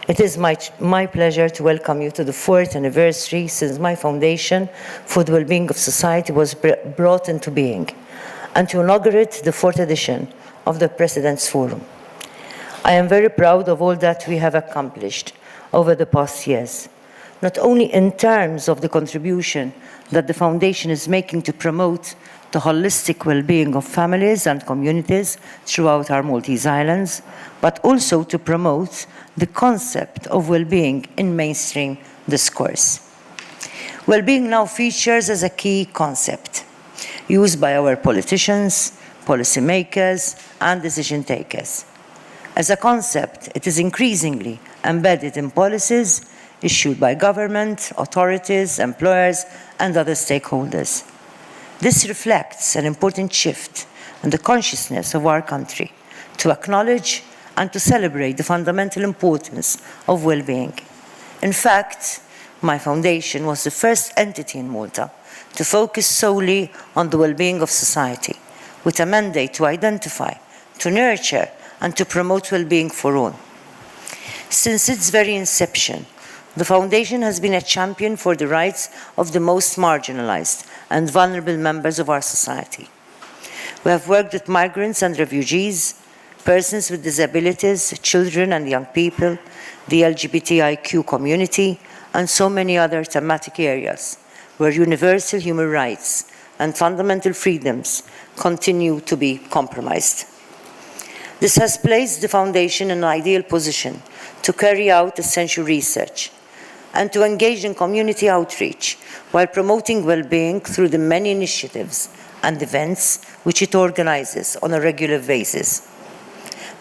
It is my pleasure to welcome you to the 4th anniversary since my foundation for the Wellbeing of Society was brought into being, and to inaugurate the 4th edition of the President's Forum. I am very proud of all that we have accomplished over the past years, not only in terms of the contribution that the Foundation is making to promote the holistic well-being of families and communities throughout our Maltese islands, but also to promote the concept of well-being in mainstream discourse. Well-being now features as a key concept used by our politicians, policymakers, and decision takers. As a concept, it is increasingly embedded in policies issued by government, authorities, employers, and other stakeholders. This reflects an important shift in the consciousness of our country to acknowledge and to celebrate the fundamental importance of well-being. In fact, my foundation was the first entity in Malta to focus solely on the well-being of society, with a mandate to identify, to nurture, and to promote well-being for all. Since its very inception, the Foundation has been a champion for the rights of the most marginalized and vulnerable members of our society. We have worked with migrants and refugees, persons with disabilities, children and young people, the LGBTIQ community, and so many other thematic areas where universal human rights and fundamental freedoms continue to be compromised. This has placed the Foundation in an ideal position to carry out essential research and to engage in community outreach while promoting well-being through the many initiatives and events which it organizes on a regular basis.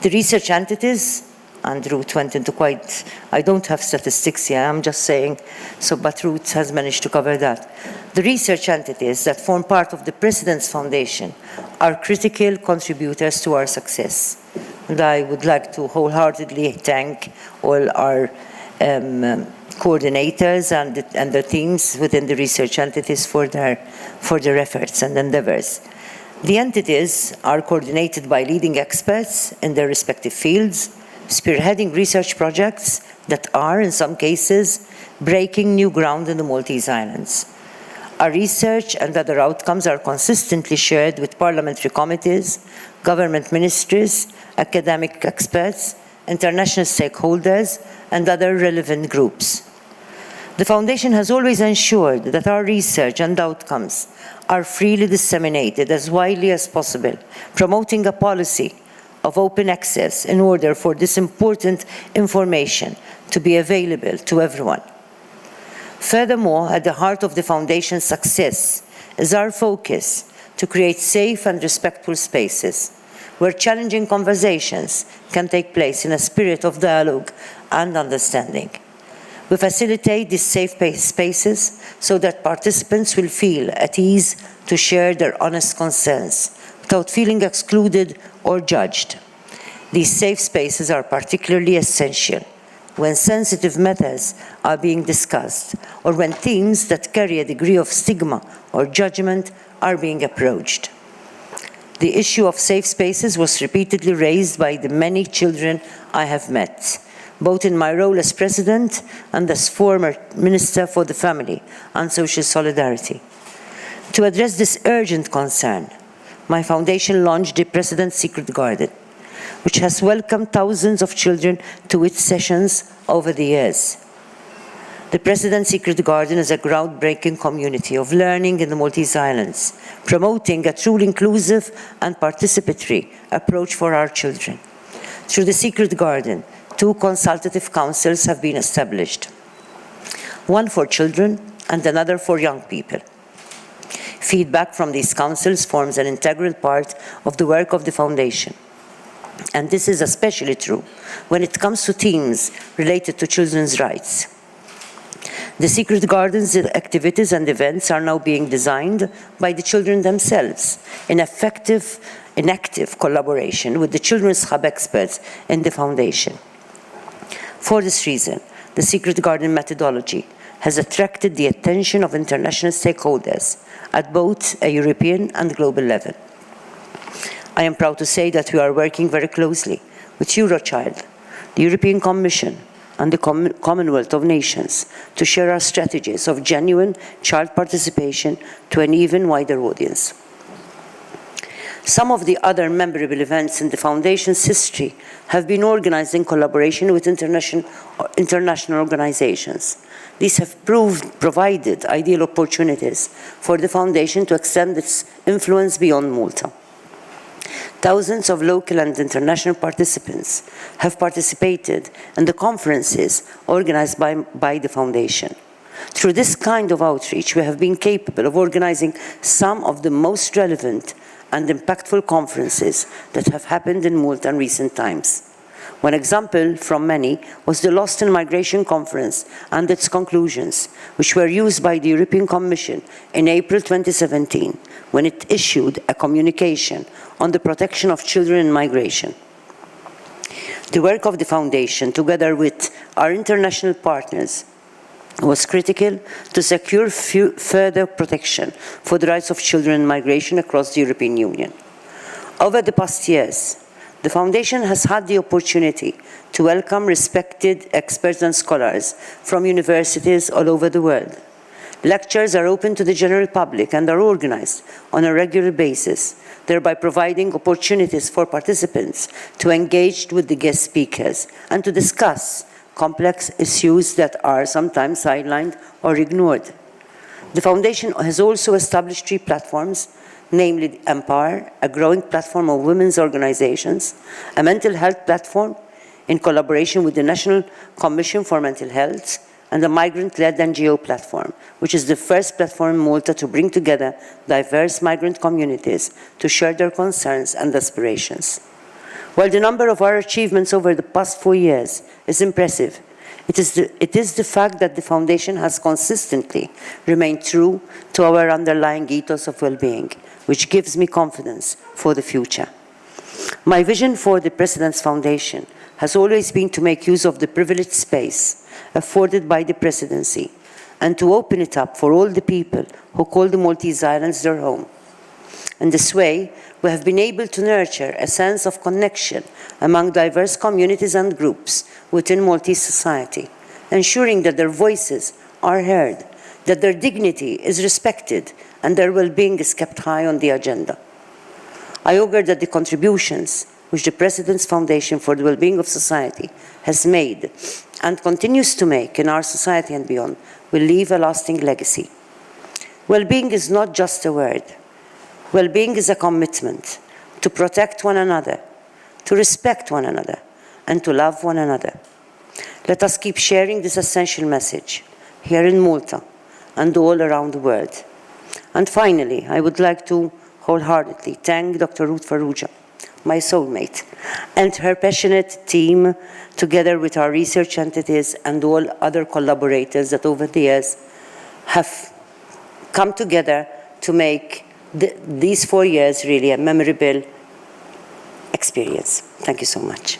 The research entities, and Ruth went into quite, I don't have statistics here, I'm just saying, but Ruth has managed to cover that. The research entities that form part of the President's Foundation are critical contributors to our success. And I would like to wholeheartedly thank all our coordinators and their teams within the research entities for their efforts and endeavors. The entities are coordinated by leading experts in their respective fields, spearheading research projects that are, in some cases, breaking new ground in the Maltese Islands. Our research and other outcomes are consistently shared with parliamentary committees, government ministries, academic experts, international stakeholders, and other relevant groups. The Foundation has always ensured that our research and outcomes are freely disseminated as widely as possible, promoting a policy of open access in order for this important information to be available to everyone. Furthermore, at the heart of the Foundation's success is our focus to create safe and respectful spaces where challenging conversations can take place in a spirit of dialogue and understanding. We facilitate these safe spaces so that participants will feel at ease to share their honest concerns without feeling excluded or judged. These safe spaces are particularly essential when sensitive matters are being discussed or when themes that carry a degree of stigma or judgment are being approached. The issue of safe spaces was repeatedly raised by the many children I have met, both in my role as President and as former Minister for the Family and Social Solidarity. To address this urgent concern, my foundation launched the President's Secret Garden, which has welcomed thousands of children to its sessions over the years. The President's Secret Garden is a groundbreaking community of learning in the Maltese Islands, promoting a truly inclusive and participatory approach for our children. Through the Secret Garden, 2 consultative councils have been established, one for children and another for young people. Feedback from these councils forms an integral part of the work of the Foundation. And this is especially true when it comes to themes related to children's rights. The Secret Garden's activities and events are now being designed by the children themselves in active collaboration with the Children's Hub experts in the Foundation. For this reason, the Secret Garden methodology has attracted the attention of international stakeholders at both a European and global level. I am proud to say that we are working very closely with Eurochild, the European Commission, and the Commonwealth of Nations to share our strategies of genuine child participation to an even wider audience. Some of the other memorable events in the Foundation's history have been organized in collaboration with international organizations. These have provided ideal opportunities for the Foundation to extend its influence beyond Malta. Thousands of local and international participants have participated in the conferences organized by the Foundation. Through this kind of outreach, we have been capable of organizing some of the most relevant and impactful conferences that have happened in Malta in recent times. One example from many was the Lost in Migration Conference and its conclusions, which were used by the European Commission in April 2017, when it issued a communication on the protection of children in migration. The work of the Foundation, together with our international partners, was critical to secure further protection for the rights of children in migration across the European Union. Over the past years, the Foundation has had the opportunity to welcome respected experts and scholars from universities all over the world. Lectures are open to the general public and are organized on a regular basis, thereby providing opportunities for participants to engage with the guest speakers and to discuss complex issues that are sometimes sidelined or ignored. The Foundation has also established 3 platforms, namely Empower, a growing platform of women's organizations, a mental health platform in collaboration with the National Commission for Mental Health, and a migrant-led NGO platform, which is the first platform in Malta to bring together diverse migrant communities to share their concerns and aspirations. While the number of our achievements over the past 4 years is impressive, it is the fact that the Foundation has consistently remained true to our underlying ethos of well-being, which gives me confidence for the future. My vision for the President's Foundation has always been to make use of the privileged space afforded by the Presidency and to open it up for all the people who call the Maltese Islands their home. In this way, we have been able to nurture a sense of connection among diverse communities and groups within Maltese society, ensuring that their voices are heard, that their dignity is respected, and their well-being is kept high on the agenda. I augur that the contributions which the President's Foundation for the Well-being of Society has made and continues to make in our society and beyond will leave a lasting legacy. Well-being is not just a word. Well-being is a commitment to protect one another, to respect one another, and to love one another. Let us keep sharing this essential message here in Malta and all around the world. And finally, I would like to wholeheartedly thank Dr. Ruth Farrugia, my soulmate, and her passionate team, together with our research entities and all other collaborators that over the years have come together to make these 4 years really a memorable experience. Thank you so much.